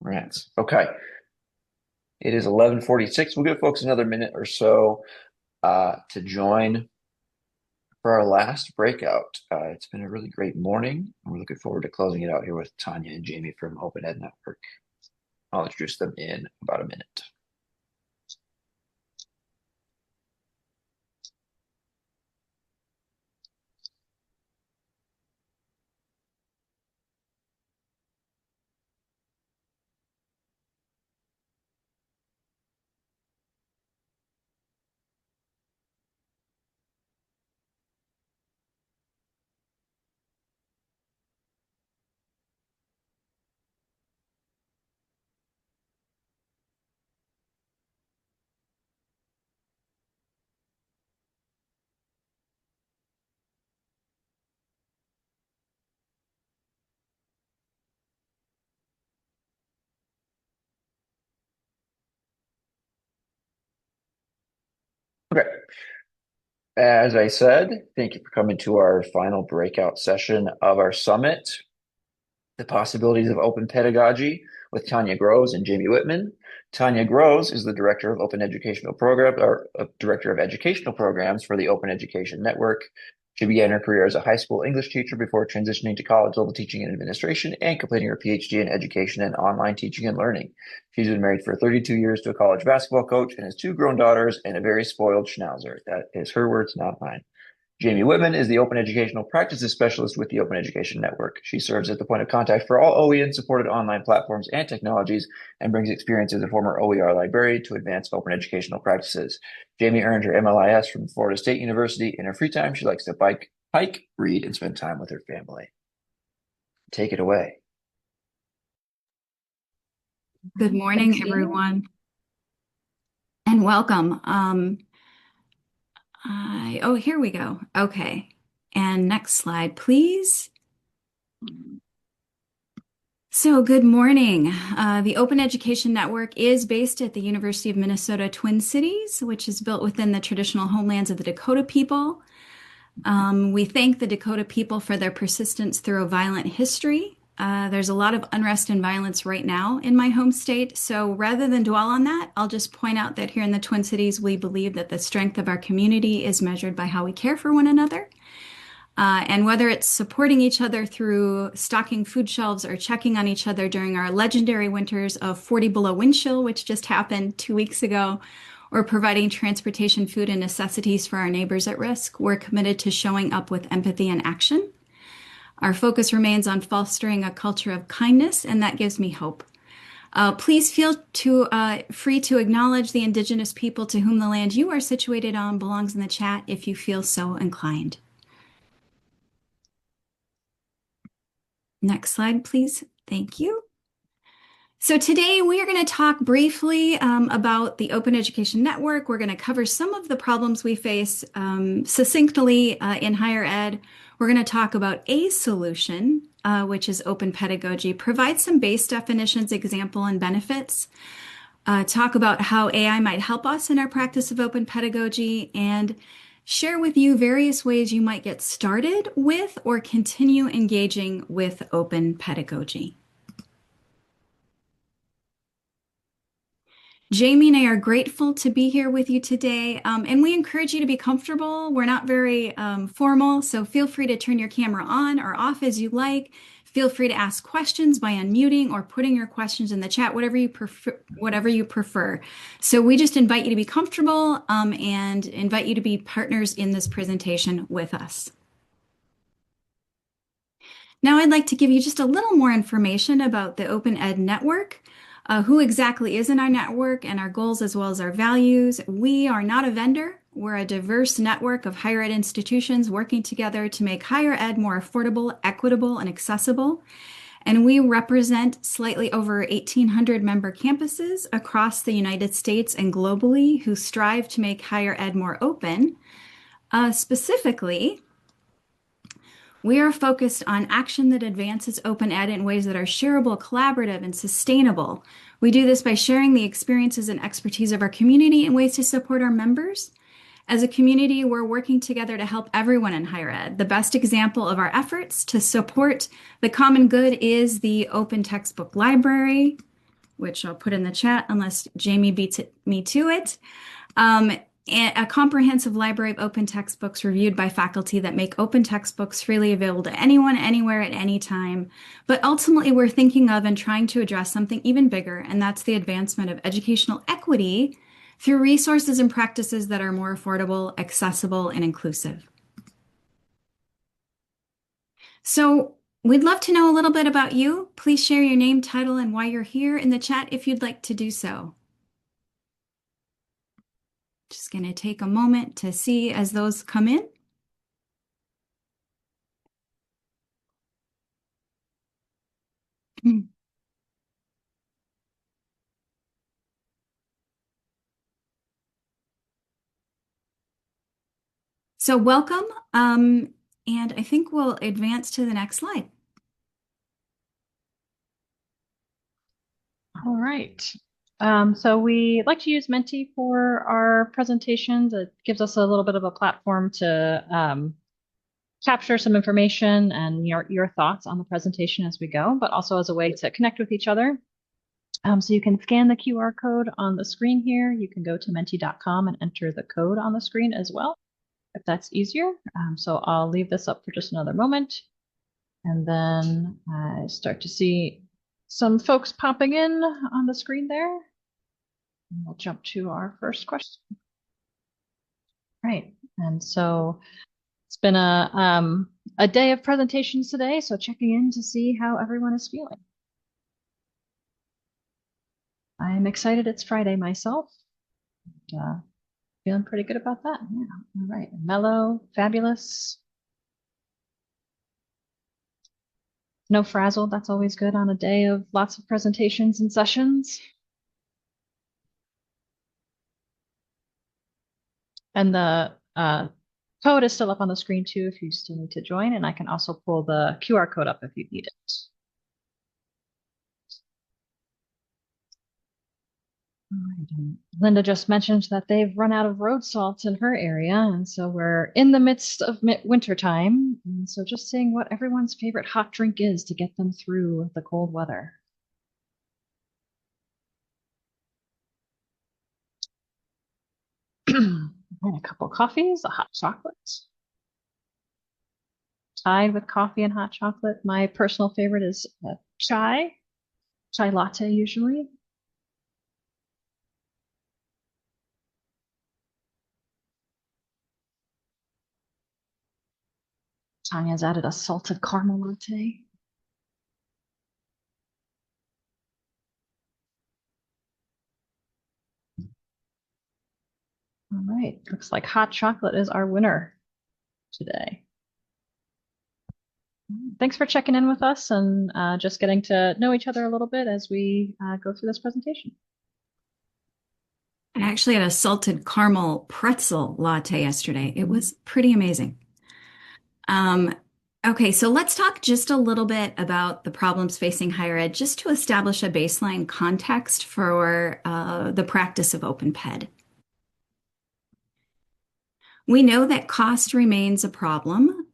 Rats. Okay. It is 11:46. We'll give folks another minute or so to join for our last breakout. It's been a really great morning, and we're looking forward to closing it out here with Tanya and Jamie from Open Ed Network. I'll introduce them in about a minute. Okay. As I said, thank you for coming to our final breakout session of our summit, The Possibilities of Open Pedagogy with Tanya Grosz and Jamie Wittman. Tanya Grosz is the Director of Open Educational Program or Director of Educational Programs for the Open Education Network. She began her career as a high school English teacher before transitioning to college level teaching and administration and completing her PhD in education and online teaching and learning. She's been married for 32 years to a college basketball coach and has two grown daughters and a very spoiled schnauzer. That is her words, not mine. Jamie Wittman is the Open Educational Practices Specialist with the Open Education Network. She serves as the point of contact for all OEN-supported online platforms and technologies and brings experience as a former OER librarian to advance open educational practices. Jamie earned her MLIS from Florida State University. In her free time, she likes to hike, read, and spend time with her family. Take it away. Good morning, everyone, and welcome. Here we go. Okay. And next slide, please. So good morning. The Open Education Network is based at the University of Minnesota Twin Cities, which is built within the traditional homelands of the Dakota people. We thank the Dakota people for their persistence through a violent history. There's a lot of unrest and violence right now in my home state. So rather than dwell on that, I'll just point out that here in the Twin Cities, we believe that the strength of our community is measured by how we care for one another. And whether it's supporting each other through stocking food shelves or checking on each other during our legendary winters of 40 below wind chill, which just happened 2 weeks ago, or providing transportation, food, and necessities for our neighbors at risk, we're committed to showing up with empathy and action. Our focus remains on fostering a culture of kindness, and that gives me hope. Please feel free to acknowledge the Indigenous people to whom the land you are situated on belongs in the chat if you feel so inclined. Next slide, please. Thank you. So today we are going to talk briefly about the Open Education Network. We're going to cover some of the problems we face succinctly in higher ed. We're going to talk about a solution, which is open pedagogy, provide some base definitions, example, and benefits, talk about how AI might help us in our practice of open pedagogy, and share with you various ways you might get started with or continue engaging with open pedagogy. Jamie and I are grateful to be here with you today, and we encourage you to be comfortable. We're not very formal, so feel free to turn your camera on or off as you like. Feel free to ask questions by unmuting or putting your questions in the chat, whatever you prefer. So we just invite you to be comfortable and invite you to be partners in this presentation with us. Now I'd like to give you just a little more information about the Open Ed Network. Who exactly is in our network and our goals as well as our values. We are not a vendor. We're a diverse network of higher ed institutions working together to make higher ed more affordable, equitable, and accessible. And we represent slightly over 1,800 member campuses across the United States and globally who strive to make higher ed more open. Specifically, we are focused on action that advances open ed in ways that are shareable, collaborative, and sustainable. We do this by sharing the experiences and expertise of our community in ways to support our members. As a community, we're working together to help everyone in higher ed. The best example of our efforts to support the common good is the Open Textbook Library. which I'll put in the chat unless Jamie beats me to it. Um, a comprehensive library of open textbooks reviewed by faculty that make open textbooks freely available to anyone, anywhere, at any time. But ultimately, we're thinking of and trying to address something even bigger, and that's the advancement of educational equity through resources and practices that are more affordable, accessible, and inclusive. So, we'd love to know a little bit about you. Please share your name, title, and why you're here in the chat if you'd like to do so. Just going to take a moment to see as those come in. So welcome, and I think we'll advance to the next slide. All right. So we like to use Menti for our presentations. It gives us a little bit of a platform to capture some information and your thoughts on the presentation as we go, but also as a way to connect with each other. So you can scan the QR code on the screen here. You can go to menti.com and enter the code on the screen as well, if that's easier. So I'll leave this up for just another moment. And then I start to see some folks popping in on the screen there. And we'll jump to our first question. Right. And so it's been a day of presentations today, so checking in to see how everyone is feeling. I'm excited it's Friday myself. Feeling pretty good about that. Yeah. All right. Mellow, fabulous. No frazzled. That's always good on a day of lots of presentations and sessions. And the code is still up on the screen too if you still need to join, and I can also pull the QR code up if you need it. All right. And Linda just mentioned that they've run out of road salt in her area, and so we're in the midst of winter time, and so just seeing what everyone's favorite hot drink is to get them through the cold weather. And a couple coffees, a hot chocolate. Tied with coffee and hot chocolate. My personal favorite is chai latte usually. Tanya's added a salted caramel latte. All right, looks like hot chocolate is our winner today. Thanks for checking in with us and just getting to know each other a little bit as we go through this presentation. I actually had a salted caramel pretzel latte yesterday. It was pretty amazing. Okay, so let's talk just a little bit about the problems facing higher ed, just to establish a baseline context for the practice of open ped. We know that cost remains a problem.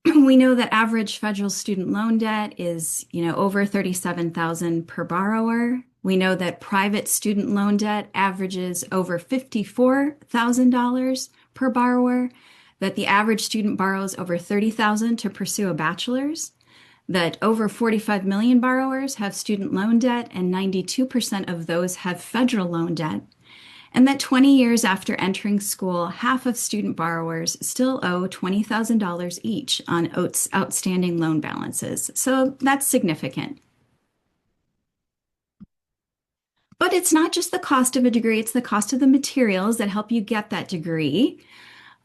We know that average federal student loan debt is, over $37,000 per borrower. We know that private student loan debt averages over $54,000 per borrower, that the average student borrows over $30,000 to pursue a bachelor's, that over 45 million borrowers have student loan debt and 92% of those have federal loan debt, and that 20 years after entering school, half of student borrowers still owe $20,000 each on outstanding loan balances. So that's significant. But it's not just the cost of a degree, it's the cost of the materials that help you get that degree.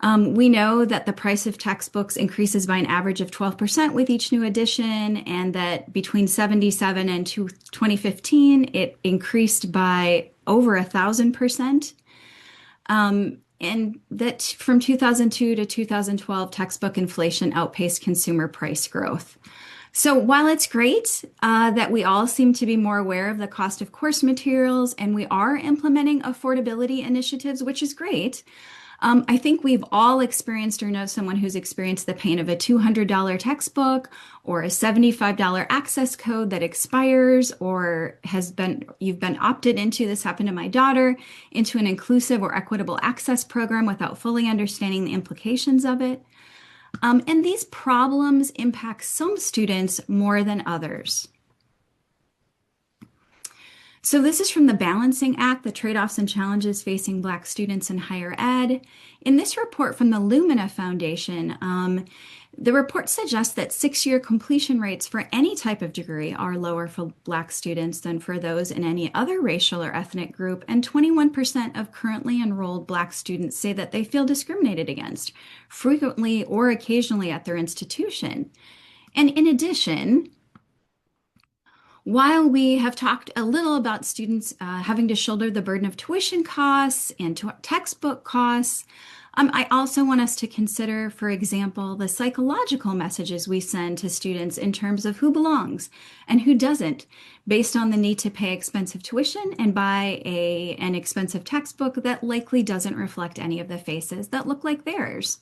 We know that the price of textbooks increases by an average of 12% with each new edition, and that between 1977 and 2015, it increased by over 1,000%. And that from 2002 to 2012, textbook inflation outpaced consumer price growth. So while it's great that we all seem to be more aware of the cost of course materials and we are implementing affordability initiatives, which is great, I think we've all experienced or know someone who's experienced the pain of a $200 textbook or a $75 access code that expires or you've been opted into, this happened to my daughter, into an inclusive or equitable access program without fully understanding the implications of it. And these problems impact some students more than others. So this is from the Balancing Act, the trade-offs and challenges facing Black students in higher ed. In this report from the Lumina Foundation, the report suggests that 6-year completion rates for any type of degree are lower for Black students than for those in any other racial or ethnic group, and 21% of currently enrolled Black students say that they feel discriminated against, frequently or occasionally at their institution. And in addition, while we have talked a little about students having to shoulder the burden of tuition costs and textbook costs, I also want us to consider, for example, the psychological messages we send to students in terms of who belongs and who doesn't, based on the need to pay expensive tuition and buy an expensive textbook that likely doesn't reflect any of the faces that look like theirs.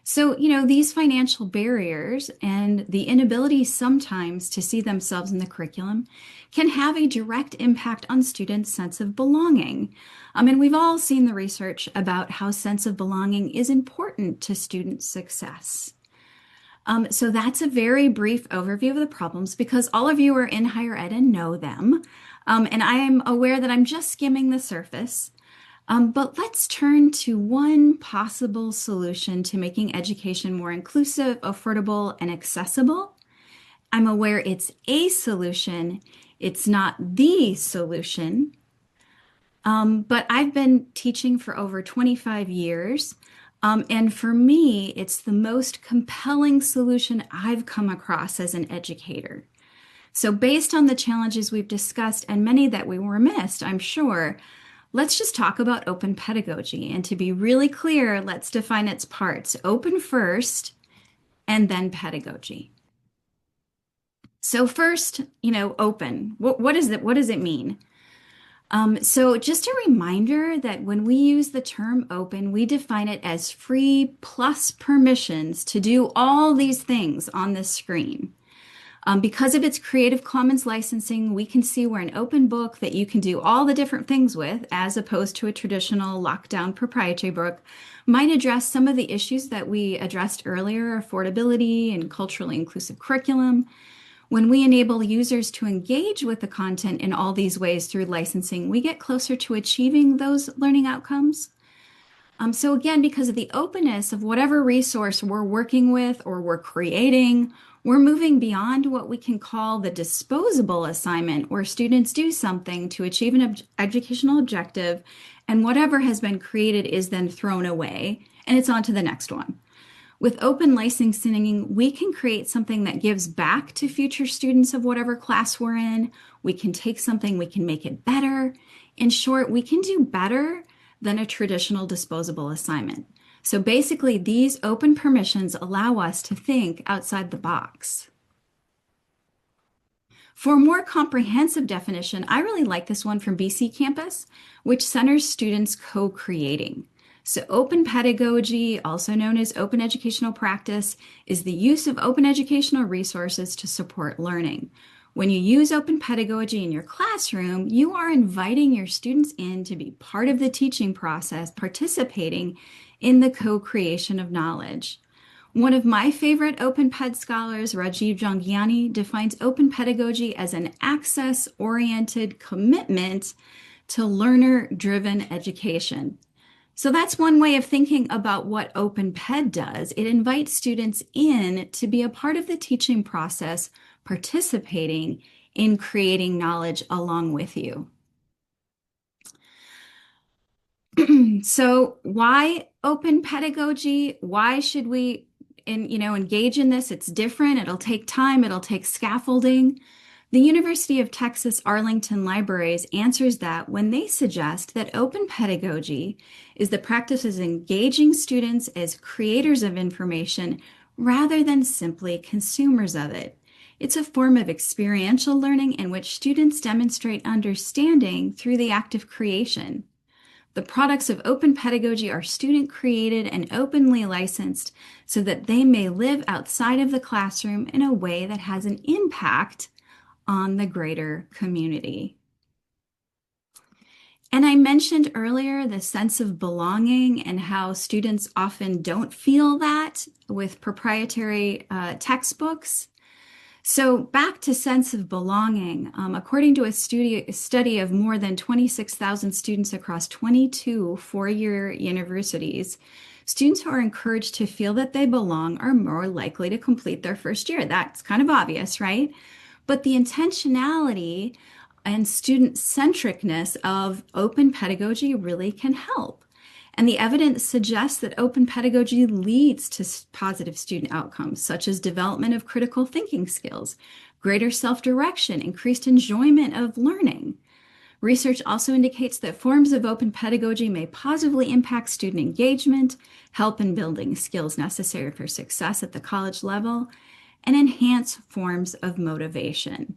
So, these financial barriers and the inability sometimes to see themselves in the curriculum can have a direct impact on students' sense of belonging. And we've all seen the research about how sense of belonging is important to student success. So that's a very brief overview of the problems because all of you are in higher ed and know them. And I am aware that I'm just skimming the surface. But let's turn to one possible solution to making education more inclusive, affordable, and accessible. I'm aware it's a solution. It's not the solution. But I've been teaching for over 25 years. And for me, it's the most compelling solution I've come across as an educator. So based on the challenges we've discussed and many that we were missed, I'm sure, let's just talk about open pedagogy. And to be really clear, let's define its parts. Open first, and then pedagogy. So first, open. What is it? What does it mean? So just a reminder that when we use the term open, we define it as free plus permissions to do all these things on this screen. Because of its Creative Commons licensing, we can see we're an open book that you can do all the different things with, as opposed to a traditional lockdown proprietary book, might address some of the issues that we addressed earlier, affordability and culturally inclusive curriculum. When we enable users to engage with the content in all these ways through licensing, we get closer to achieving those learning outcomes. So again, because of the openness of whatever resource we're working with or we're creating, we're moving beyond what we can call the disposable assignment, where students do something to achieve an educational objective, and whatever has been created is then thrown away, and it's on to the next one. With open licensing, we can create something that gives back to future students of whatever class we're in. We can take something, we can make it better. In short, we can do better than a traditional disposable assignment. So basically, these open permissions allow us to think outside the box. For a more comprehensive definition, I really like this one from BC Campus, which centers students co-creating. So open pedagogy, also known as open educational practice, is the use of open educational resources to support learning. When you use open pedagogy in your classroom, you are inviting your students in to be part of the teaching process, participating in the co-creation of knowledge. One of my favorite open ped scholars, Rajiv Jhangiani, defines open pedagogy as an access-oriented commitment to learner-driven education. So that's one way of thinking about what open ped does. It invites students in to be a part of the teaching process, participating in creating knowledge along with you. So why open pedagogy? Why should we engage in this? It's different. It'll take time. It'll take scaffolding. The University of Texas Arlington Libraries answers that when they suggest that open pedagogy is the practice of engaging students as creators of information rather than simply consumers of it. It's a form of experiential learning in which students demonstrate understanding through the act of creation. The products of open pedagogy are student created and openly licensed so that they may live outside of the classroom in a way that has an impact on the greater community. And I mentioned earlier the sense of belonging and how students often don't feel that with proprietary textbooks. So back to sense of belonging, according to a study of more than 26,000 students across 22 four-year universities, students who are encouraged to feel that they belong are more likely to complete their first year. That's kind of obvious, right? But the intentionality and student centricness of open pedagogy really can help. And the evidence suggests that open pedagogy leads to positive student outcomes, such as development of critical thinking skills, greater self-direction, increased enjoyment of learning. Research also indicates that forms of open pedagogy may positively impact student engagement, help in building skills necessary for success at the college level, and enhance forms of motivation.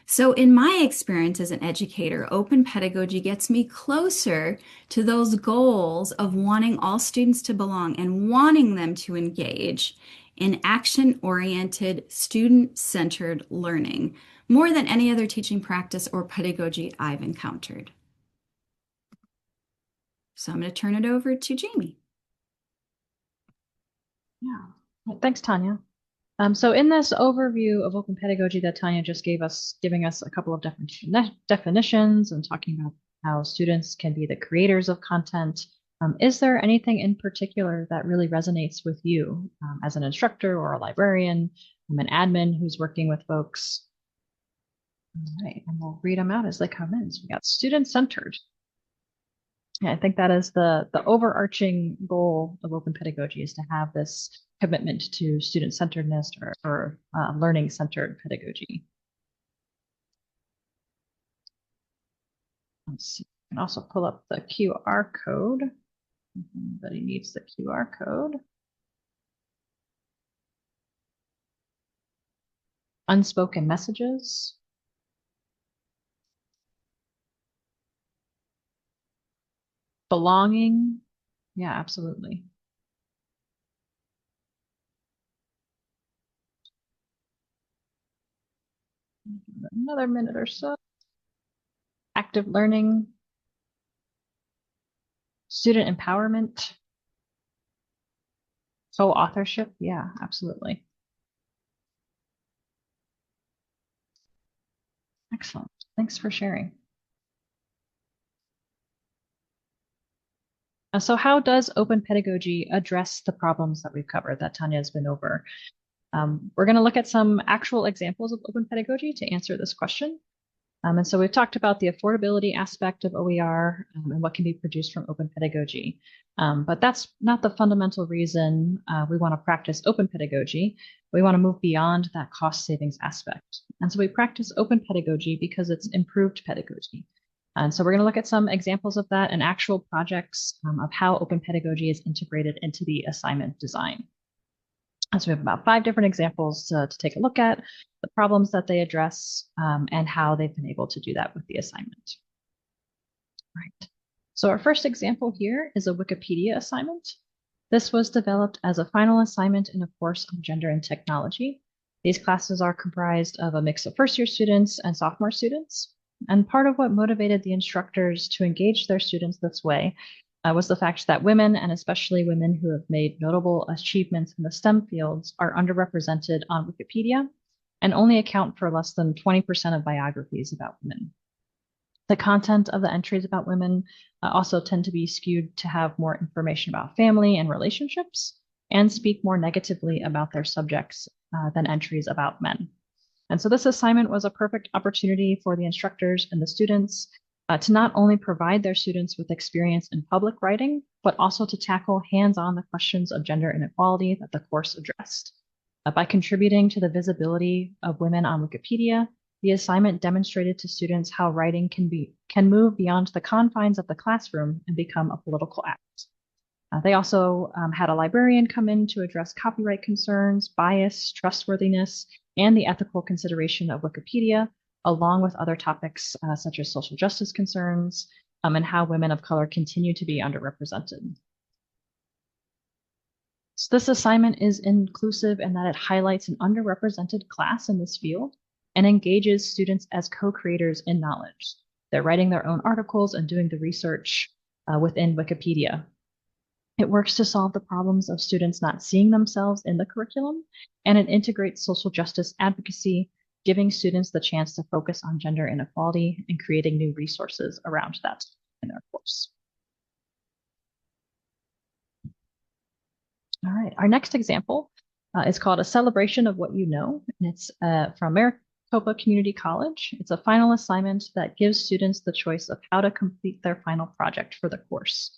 So, in my experience as an educator, open pedagogy gets me closer to those goals of wanting all students to belong and wanting them to engage in action-oriented, student-centered learning more than any other teaching practice or pedagogy I've encountered. So, I'm going to turn it over to Jamie. Yeah. Thanks, Tanya. So in this overview of open pedagogy that Tanya just gave us, giving us a couple of different definitions and talking about how students can be the creators of content, is there anything in particular that really resonates with you as an instructor or a librarian, an admin who's working with folks? All right, and we'll read them out as they come in. So we got student-centered. Yeah, I think that is the overarching goal of open pedagogy, is to have this commitment to student-centeredness or learning-centered pedagogy. Let's see. You can also pull up the QR code. If anybody needs the QR code. Unspoken messages. Belonging. Yeah, absolutely. Another minute or so. Active learning. Student empowerment. Co-authorship. Yeah, absolutely. Excellent. Thanks for sharing. So how does open pedagogy address the problems that we've covered, that Tanya has been over? We're going to look at some actual examples of open pedagogy to answer this question. And so we've talked about the affordability aspect of OER and what can be produced from open pedagogy. But that's not the fundamental reason we want to practice open pedagogy. We want to move beyond that cost savings aspect. And so we practice open pedagogy because it's improved pedagogy. And so we're going to look at some examples of that and actual projects of how open pedagogy is integrated into the assignment design. So we have about 5 different examples to take a look at, the problems that they address, and how they've been able to do that with the assignment. Right. So our first example here is a Wikipedia assignment. This was developed as a final assignment in a course on gender and technology. These classes are comprised of a mix of first-year students and sophomore students. And part of what motivated the instructors to engage their students this way was the fact that women, and especially women who have made notable achievements in the STEM fields, are underrepresented on Wikipedia and only account for less than 20% of biographies about women. The content of the entries about women also tend to be skewed to have more information about family and relationships and speak more negatively about their subjects than entries about men. And so this assignment was a perfect opportunity for the instructors and the students to not only provide their students with experience in public writing, but also to tackle hands-on the questions of gender inequality that the course addressed. By contributing to the visibility of women on Wikipedia, the assignment demonstrated to students how writing can move beyond the confines of the classroom and become a political act. They also had a librarian come in to address copyright concerns, bias, trustworthiness, and the ethical consideration of Wikipedia, along with other topics such as social justice concerns and how women of color continue to be underrepresented. So this assignment is inclusive in that it highlights an underrepresented class in this field and engages students as co-creators in knowledge. They're writing their own articles and doing the research within Wikipedia. It works to solve the problems of students not seeing themselves in the curriculum, and it integrates social justice advocacy, giving students the chance to focus on gender inequality and creating new resources around that in their course. All right, our next example is called A Celebration of What You Know, and it's from Maricopa Community College. It's a final assignment that gives students the choice of how to complete their final project for the course.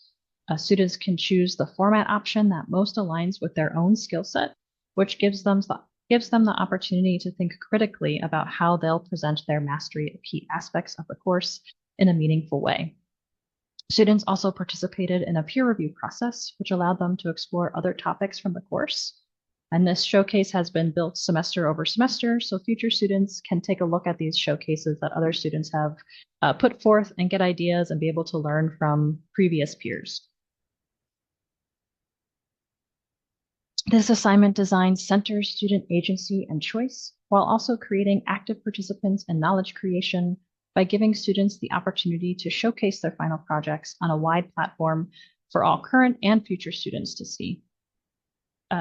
Students can choose the format option that most aligns with their own skill set, which gives them the opportunity to think critically about how they'll present their mastery of key aspects of the course in a meaningful way. Students also participated in a peer review process, which allowed them to explore other topics from the course. And this showcase has been built semester over semester, so future students can take a look at these showcases that other students have put forth and get ideas and be able to learn from previous peers. This assignment design centers student agency and choice, while also creating active participants in knowledge creation by giving students the opportunity to showcase their final projects on a wide platform for all current and future students to see.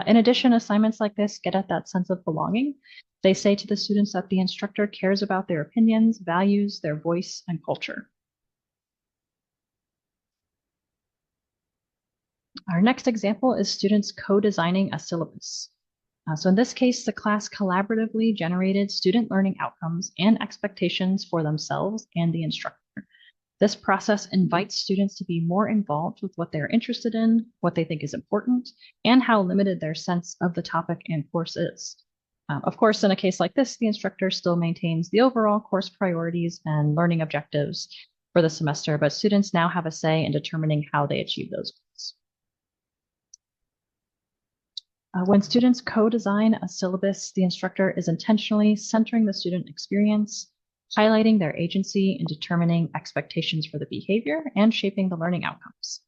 In addition, assignments like this get at that sense of belonging. They say to the students that the instructor cares about their opinions, values, their voice, and culture. Our next example is students co-designing a syllabus. So in this case, the class collaboratively generated student learning outcomes and expectations for themselves and the instructor. This process invites students to be more involved with what they're interested in, what they think is important, and how limited their sense of the topic and course is. Of course, in a case like this, the instructor still maintains the overall course priorities and learning objectives for the semester, but students now have a say in determining how they achieve those goals. When students co-design a syllabus, the instructor is intentionally centering the student experience, highlighting their agency in determining expectations for the behavior and shaping the learning outcomes.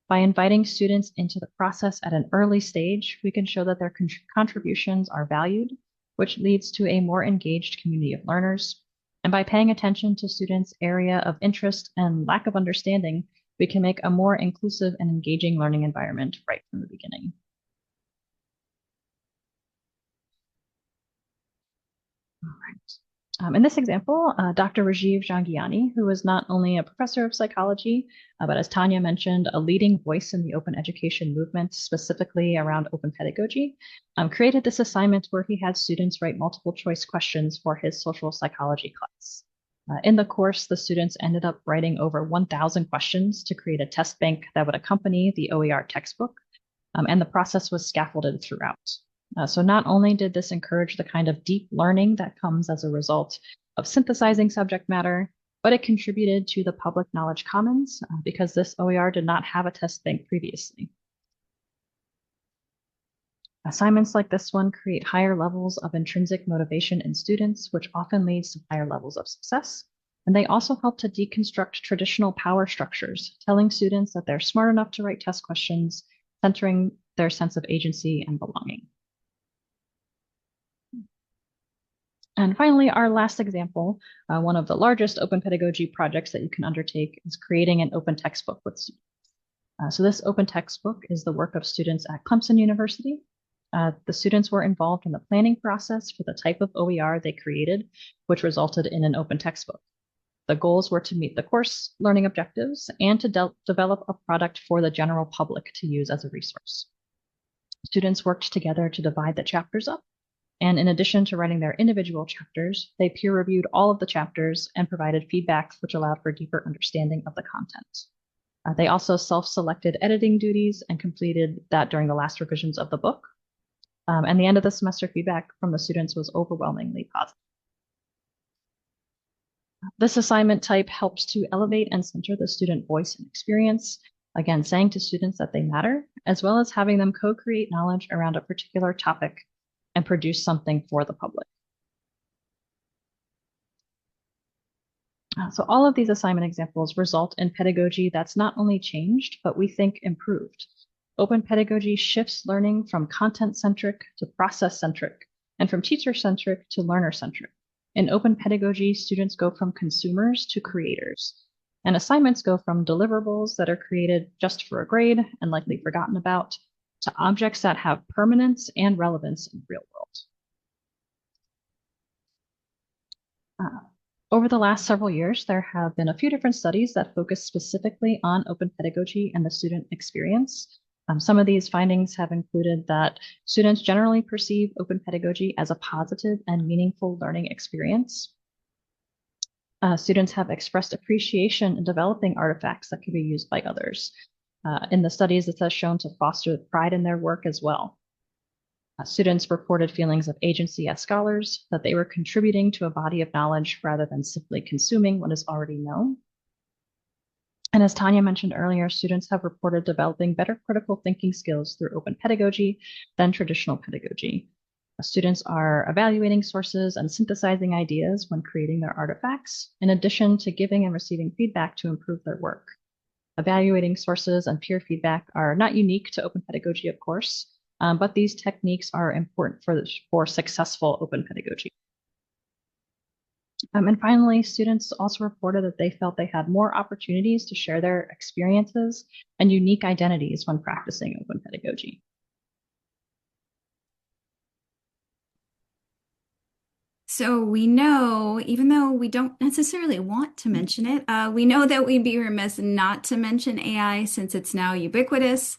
By inviting students into the process at an early stage, we can show that their contributions are valued, which leads to a more engaged community of learners. And by paying attention to students' area of interest and lack of understanding, we can make a more inclusive and engaging learning environment right from the beginning. All right. In this example, Dr. Rajiv Jangiani, who is not only a professor of psychology, but as Tanya mentioned, a leading voice in the open education movement, specifically around open pedagogy, created this assignment where he had students write multiple choice questions for his social psychology class. In the course, the students ended up writing over 1,000 questions to create a test bank that would accompany the OER textbook, and the process was scaffolded throughout. So not only did this encourage the kind of deep learning that comes as a result of synthesizing subject matter, but it contributed to the public knowledge commons because this OER did not have a test bank previously. Assignments like this one create higher levels of intrinsic motivation in students, which often leads to higher levels of success. And they also help to deconstruct traditional power structures, telling students that they're smart enough to write test questions, centering their sense of agency and belonging. And finally, our last example, one of the largest open pedagogy projects that you can undertake is creating an open textbook with students. So this open textbook is the work of students at Clemson University. The students were involved in the planning process for the type of OER they created, which resulted in an open textbook. The goals were to meet the course learning objectives and to develop a product for the general public to use as a resource. Students worked together to divide the chapters up. And in addition to writing their individual chapters, they peer reviewed all of the chapters and provided feedback, which allowed for deeper understanding of the content. They also self-selected editing duties and completed that during the last revisions of the book. And the end of the semester feedback from the students was overwhelmingly positive. This assignment type helps to elevate and center the student voice and experience, again, saying to students that they matter, as well as having them co-create knowledge around a particular topic and produce something for the public. So all of these assignment examples result in pedagogy that's not only changed, but we think improved. Open pedagogy shifts learning from content-centric to process-centric, and from teacher-centric to learner-centric. In open pedagogy, students go from consumers to creators, and assignments go from deliverables that are created just for a grade and likely forgotten about to objects that have permanence and relevance in the real world. Over the last several years, there have been a few different studies that focus specifically on open pedagogy and the student experience. Some of these findings have included that students generally perceive open pedagogy as a positive and meaningful learning experience. Students have expressed appreciation in developing artifacts that can be used by others. In the studies, this has shown to foster pride in their work as well. Students reported feelings of agency as scholars, that they were contributing to a body of knowledge rather than simply consuming what is already known. And as Tanya mentioned earlier, students have reported developing better critical thinking skills through open pedagogy than traditional pedagogy. Students are evaluating sources and synthesizing ideas when creating their artifacts, in addition to giving and receiving feedback to improve their work. Evaluating sources and peer feedback are not unique to open pedagogy, of course, but these techniques are important for successful open pedagogy. And finally, students also reported that they felt they had more opportunities to share their experiences and unique identities when practicing open pedagogy. So we know, even though we don't necessarily want to mention it, we know that we'd be remiss not to mention AI since it's now ubiquitous.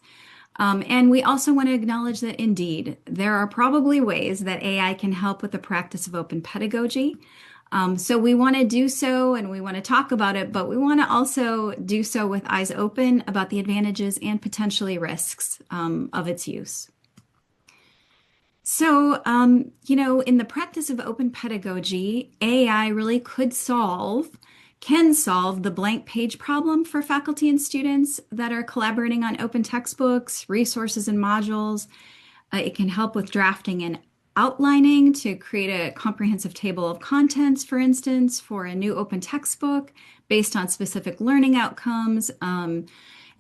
And we also want to acknowledge that indeed, there are probably ways that AI can help with the practice of open pedagogy. So we want to do so and we want to talk about it, but we want to also do so with eyes open about the advantages and potentially risks of its use. So, in the practice of open pedagogy, AI really can solve the blank page problem for faculty and students that are collaborating on open textbooks, resources, and modules. It can help with drafting and outlining to create a comprehensive table of contents, for instance, for a new open textbook based on specific learning outcomes.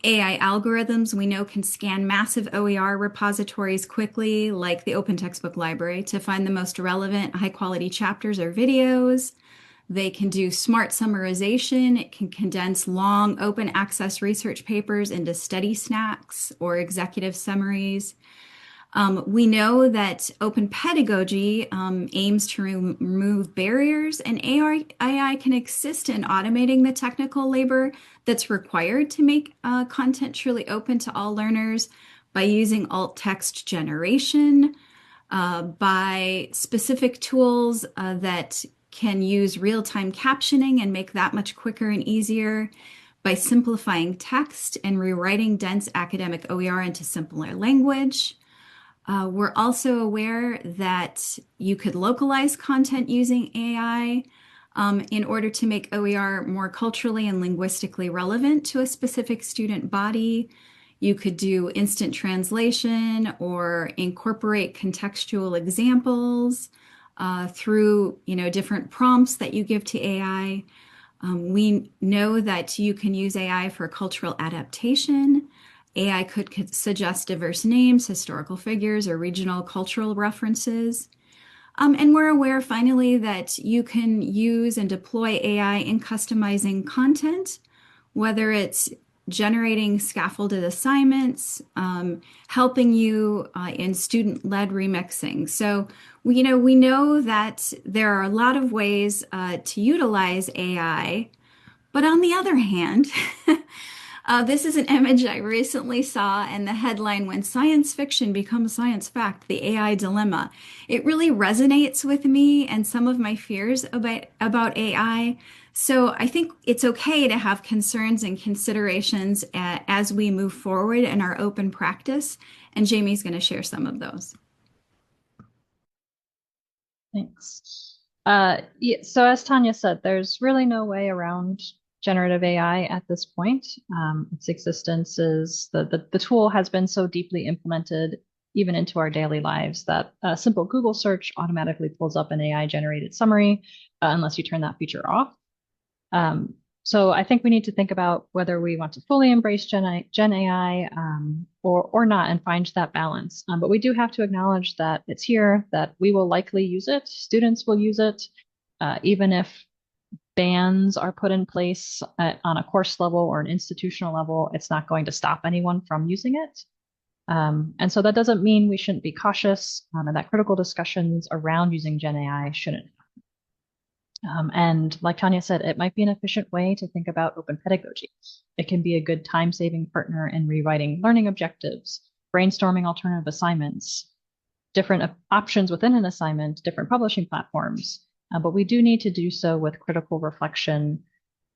AI algorithms we know can scan massive OER repositories quickly, like the Open Textbook Library, to find the most relevant, high-quality chapters or videos. They can do smart summarization. It can condense long open access research papers into study snacks or executive summaries. We know that open pedagogy aims to remove barriers, and AI can assist in automating the technical labor that's required to make content truly open to all learners by using alt text generation, by specific tools that can use real-time captioning and make that much quicker and easier, by simplifying text and rewriting dense academic OER into simpler language. We're also aware that you could localize content using AI in order to make OER more culturally and linguistically relevant to a specific student body. You could do instant translation or incorporate contextual examples through, different prompts that you give to AI. We know that you can use AI for cultural adaptation. AI could suggest diverse names, historical figures, or regional cultural references. And we're aware, finally, that you can use and deploy AI in customizing content, whether it's generating scaffolded assignments, helping you in student-led remixing. So, we know that there are a lot of ways to utilize AI, but on the other hand, this is an image I recently saw, and the headline, "When Science Fiction Becomes Science Fact, the AI Dilemma." It really resonates with me and some of my fears about AI. So I think it's okay to have concerns and considerations as we move forward in our open practice. And Jamie's going to share some of those. Thanks. Yeah, so as Tanya said, there's really no way around generative AI at this point. Its existence is the tool has been so deeply implemented even into our daily lives that a simple Google search automatically pulls up an AI generated summary unless you turn that feature off. So I think we need to think about whether we want to fully embrace Gen AI or not and find that balance. But we do have to acknowledge that it's here, that we will likely use it. Students will use it, even if bans are put in place on a course level or an institutional level, it's not going to stop anyone from using it. And so that doesn't mean we shouldn't be cautious and that critical discussions around using Gen AI shouldn't. And like Tanya said, it might be an efficient way to think about open pedagogy. It can be a good time-saving partner in rewriting learning objectives, brainstorming alternative assignments, different options within an assignment, different publishing platforms. But we do need to do so with critical reflection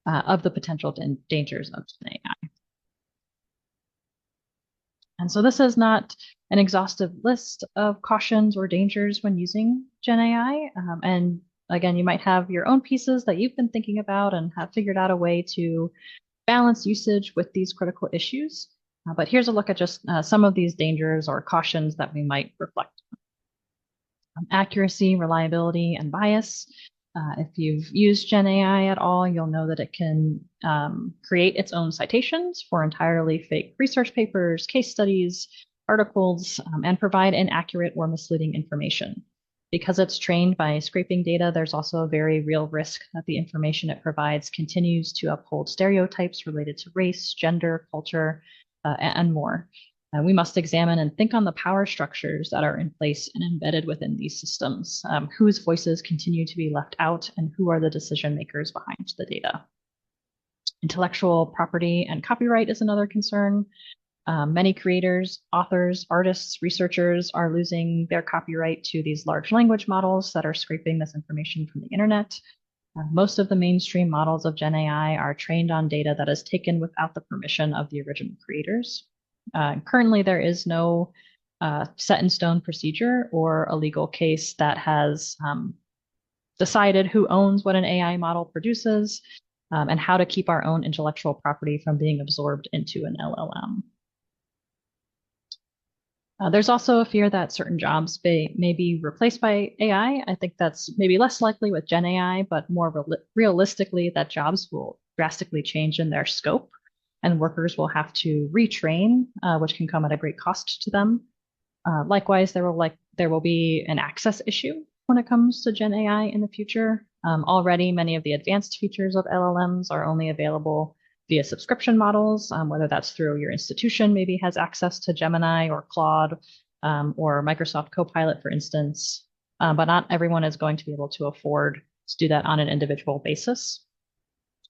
of the potential dangers of Gen AI. And so this is not an exhaustive list of cautions or dangers when using Gen AI. And again, you might have your own pieces that you've been thinking about and have figured out a way to balance usage with these critical issues. But here's a look at just some of these dangers or cautions that we might reflect on. Accuracy, reliability, and bias. If you've used Gen AI at all, you'll know that it can create its own citations for entirely fake research papers, case studies, articles, and provide inaccurate or misleading information. Because it's trained by scraping data, there's also a very real risk that the information it provides continues to uphold stereotypes related to race, gender, culture, and more. We must examine and think on the power structures that are in place and embedded within these systems, whose voices continue to be left out, and who are the decision makers behind the data. Intellectual property and copyright is another concern. Many creators, authors, artists, researchers are losing their copyright to these large language models that are scraping this information from the internet. Most of the mainstream models of Gen AI are trained on data that is taken without the permission of the original creators. Currently, there is no set in stone procedure or a legal case that has decided who owns what an AI model produces and how to keep our own intellectual property from being absorbed into an LLM. There's also a fear that certain jobs may be replaced by AI. I think that's maybe less likely with Gen AI, but more realistically, that jobs will drastically change in their scope and workers will have to retrain, which can come at a great cost to them. Likewise, there will be an access issue when it comes to Gen AI in the future. Already, many of the advanced features of LLMs are only available via subscription models, whether that's through your institution maybe has access to Gemini or Claude or Microsoft Copilot, for instance. But not everyone is going to be able to afford to do that on an individual basis.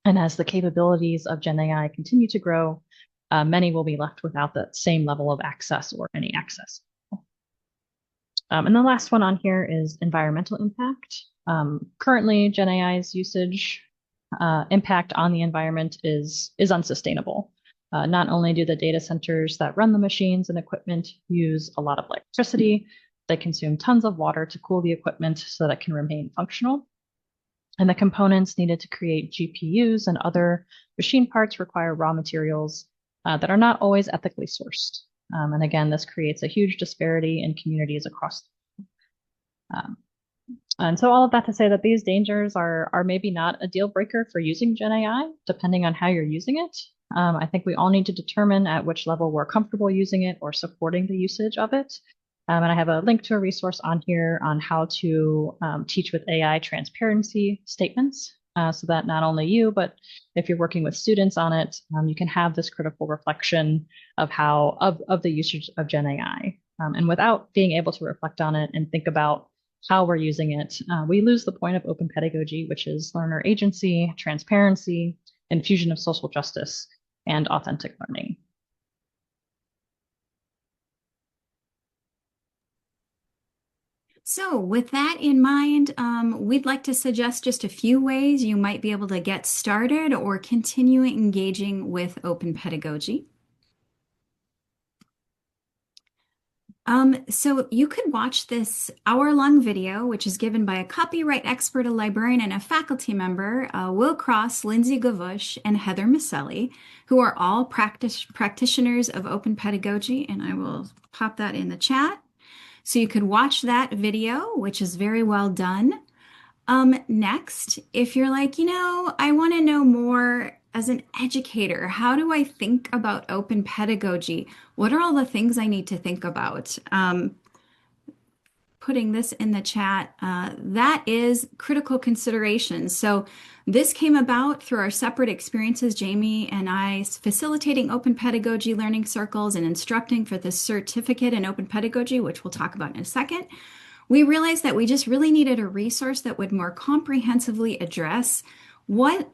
And as the capabilities of Gen AI continue to grow, many will be left without the same level of access or any access. And the last one on here is environmental impact. Currently, Gen AI's usage impact on the environment is unsustainable. Not only do the data centers that run the machines and equipment use a lot of electricity, they consume tons of water to cool the equipment so that it can remain functional. And the components needed to create GPUs and other machine parts require raw materials that are not always ethically sourced. And again, this creates a huge disparity in communities across. And so all of that to say that these dangers are maybe not a deal breaker for using Gen AI, depending on how you're using it. I think we all need to determine at which level we're comfortable using it or supporting the usage of it. And I have a link to a resource on here on how to teach with AI transparency statements so that not only you, but if you're working with students on it, you can have this critical reflection of of the usage of Gen AI. And without being able to reflect on it and think about how we're using it, we lose the point of open pedagogy, which is learner agency, transparency, infusion of social justice, and authentic learning. So, with that in mind, we'd like to suggest just a few ways you might be able to get started or continue engaging with open pedagogy. So you could watch this hour-long video, which is given by a copyright expert, a librarian, and a faculty member, Will Grosz, Lindsay Gavush, and Heather Maselli, who are all practitioners of open pedagogy, and I will pop that in the chat. So you could watch that video, which is very well done. Next, if you're like, I want to know more as an educator, how do I think about open pedagogy? What are all the things I need to think about? Putting this in the chat, that is critical consideration. So this came about through our separate experiences, Jamie and I facilitating open pedagogy learning circles and instructing for the certificate in open pedagogy, which we'll talk about in a second. We realized that we just really needed a resource that would more comprehensively address what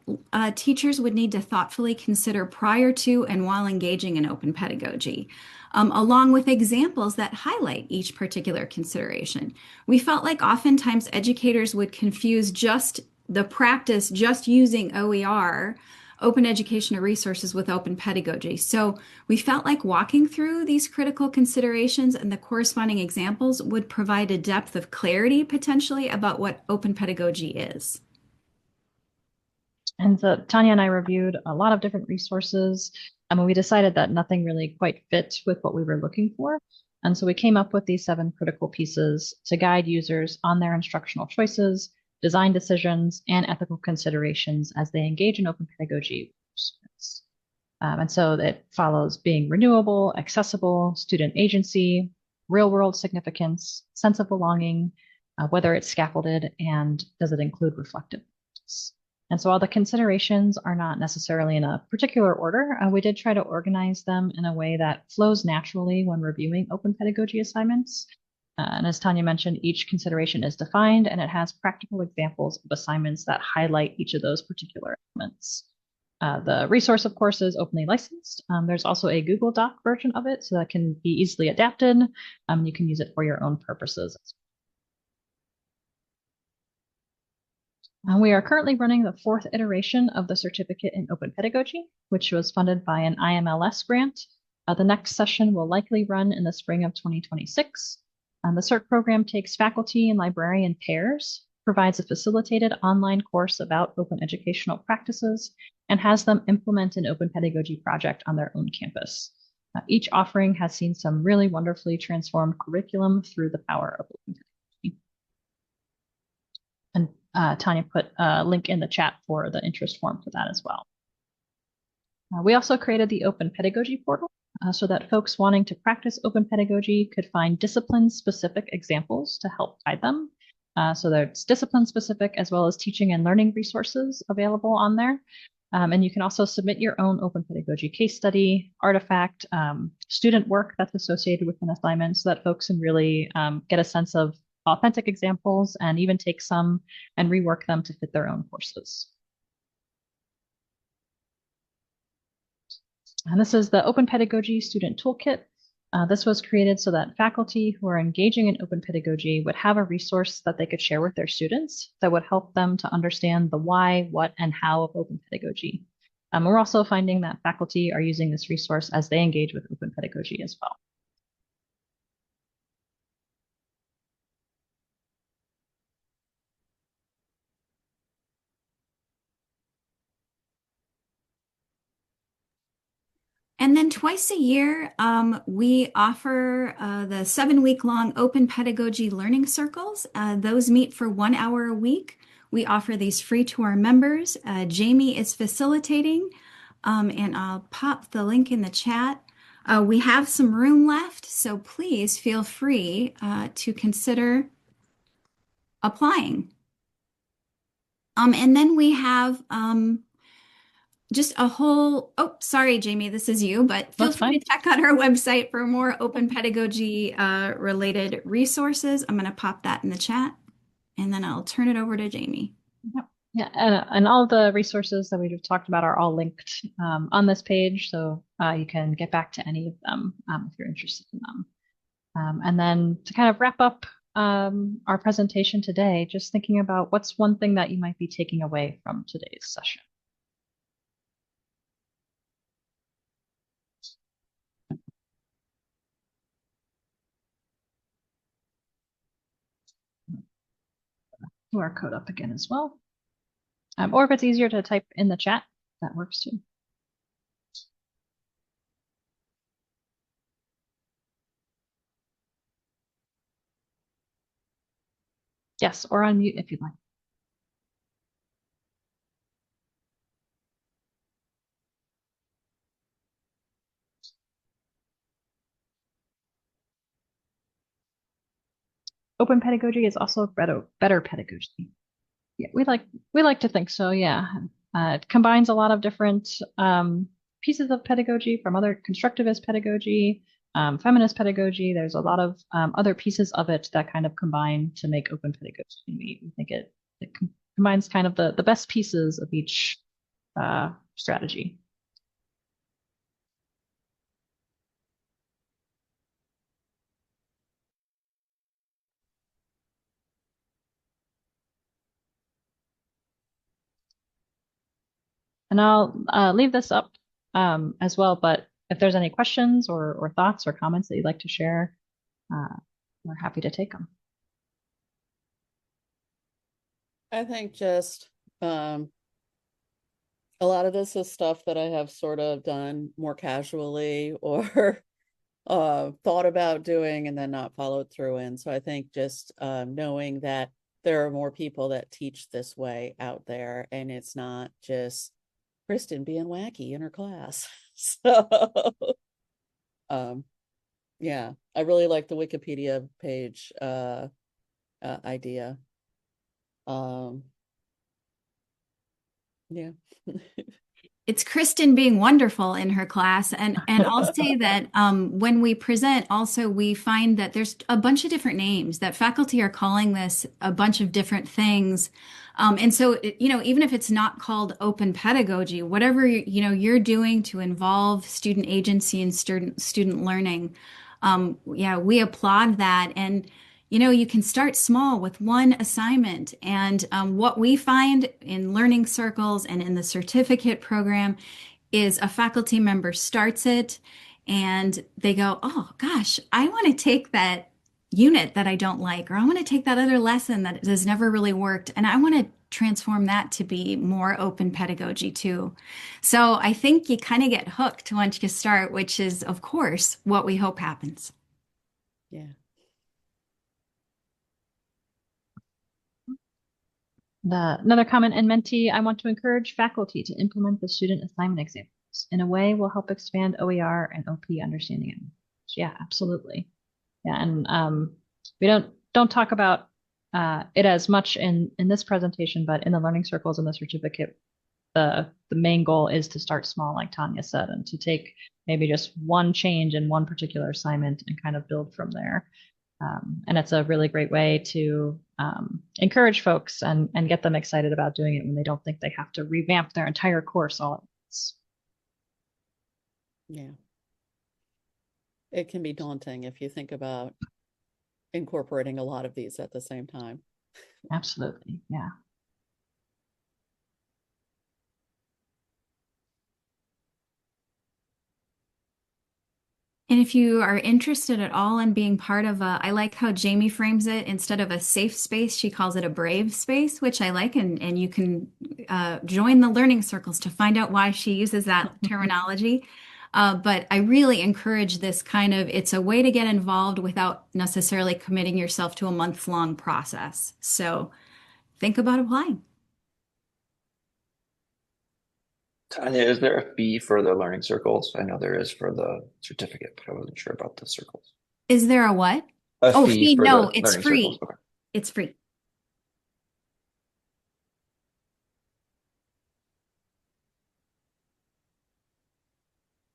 teachers would need to thoughtfully consider prior to and while engaging in open pedagogy, along with examples that highlight each particular consideration. We felt like oftentimes educators would confuse just the practice, just using OER, open educational resources, with open pedagogy. So we felt like walking through these critical considerations and the corresponding examples would provide a depth of clarity potentially about what open pedagogy is. And so Tanya and I reviewed a lot of different resources, and we decided that nothing really quite fit with what we were looking for. And so we came up with these 7 critical pieces to guide users on their instructional choices, design decisions, and ethical considerations as they engage in open pedagogy. And so it follows being renewable, accessible, student agency, real world significance, sense of belonging, whether it's scaffolded, and does it include reflective practice. And so while the considerations are not necessarily in a particular order, we did try to organize them in a way that flows naturally when reviewing open pedagogy assignments. And as Tanya mentioned, each consideration is defined and it has practical examples of assignments that highlight each of those particular elements. The resource, of course, is openly licensed. There's also a Google Doc version of it, so that can be easily adapted. You can use it for your own purposes. We are currently running the 4th iteration of the Certificate in Open Pedagogy, which was funded by an IMLS grant. The next session will likely run in the spring of 2026. The CERT program takes faculty and librarian pairs, provides a facilitated online course about open educational practices, and has them implement an open pedagogy project on their own campus. Each offering has seen some really wonderfully transformed curriculum through the power of open pedagogy. And Tanya put a link in the chat for the interest form for that as well. We also created the Open Pedagogy portal so that folks wanting to practice open pedagogy could find discipline-specific examples to help guide them. So there's discipline-specific as well as teaching and learning resources available on there. And you can also submit your own open pedagogy case study, artifact, student work that's associated with an assignment so that folks can really get a sense of authentic examples and even take some and rework them to fit their own courses. And this is the Open Pedagogy Student Toolkit. This was created so that faculty who are engaging in open pedagogy would have a resource that they could share with their students that would help them to understand the why, what, and how of open pedagogy. We're also finding that faculty are using this resource as they engage with open pedagogy as well. And then twice a year, we offer the 7-week-long open pedagogy learning circles. Those meet for 1 hour a week. We offer these free to our members. Jamie is facilitating, and I'll pop the link in the chat. We have some room left, so please feel free to consider applying. And then we have just a whole, oh, sorry, Jamie, this is you, but feel free to check out our website for more open pedagogy related resources. I'm going to pop that in the chat and then I'll turn it over to Jamie. Yeah, and all the resources that we've talked about are all linked on this page, so you can get back to any of them if you're interested in them. And then to kind of wrap up our presentation today, just thinking about what's one thing that you might be taking away from today's session. QR code up again as well. Or if it's easier to type in the chat, that works too. Yes, or unmute if you'd like. open pedagogy is also better pedagogy. Yeah, we like to think so. Yeah, it combines a lot of different pieces of pedagogy from other constructivist pedagogy, feminist pedagogy. There's a lot of other pieces of it that kind of combine to make open pedagogy. We think it combines kind of the best pieces of each strategy. And I'll leave this up as well. But if there's any questions or thoughts or comments that you'd like to share, uh, we're happy to take them. I think just um a lot of this is stuff that I have sort of done more casually or thought about doing and then not followed through in. So I think just knowing that there are more people that teach this way out there and it's not just Kristen being wacky in her class. So um yeah, I really like the Wikipedia page idea. Um yeah. It's Kristen being wonderful in her class. And I'll say that when we present, also we find that there's a bunch of different names that faculty are calling this a bunch of different things. And so, even if it's not called open pedagogy, whatever, you're doing to involve student agency and student learning, yeah, we applaud that. And you can start small with one assignment. And what we find in learning circles and in the certificate program is a faculty member starts it and they go, oh gosh, I want to take that unit that I don't like, or I want to take that other lesson that has never really worked. And I want to transform that to be more open pedagogy too. So I think you kind of get hooked once you start, which is, of course, what we hope happens. Yeah. Another comment in Menti, I want to encourage faculty to implement the student assignment examples. In a way, will help expand OER and OP understanding. Yeah, absolutely. Yeah, and we don't talk about it as much in this presentation, but in the learning circles and the certificate, the main goal is to start small, like Tanya said, and to take maybe just one change in one particular assignment and kind of build from there. And it's a really great way to encourage folks and get them excited about doing it when they don't think they have to revamp their entire course all at once. Yeah. It can be daunting if you think about incorporating a lot of these at the same time. Absolutely. Yeah. And if you are interested at all in being part of I like how Jamie frames it. Instead of a safe space, she calls it a brave space, which I like. And you can join the learning circles to find out why she uses that terminology. But I really encourage this kind of, it's a way to get involved without necessarily committing yourself to a month-long process. So think about applying. Tanya, is there a fee for the learning circles? I know there is for the certificate, but I wasn't sure about the circles. Is there a what? A Oh, fee fee? for No, the it's learning circles. free. Okay. It's free.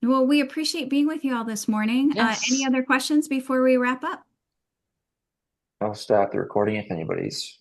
Well, we appreciate being with you all this morning. Any Yes. other questions before we wrap up? I'll stop the recording if anybody's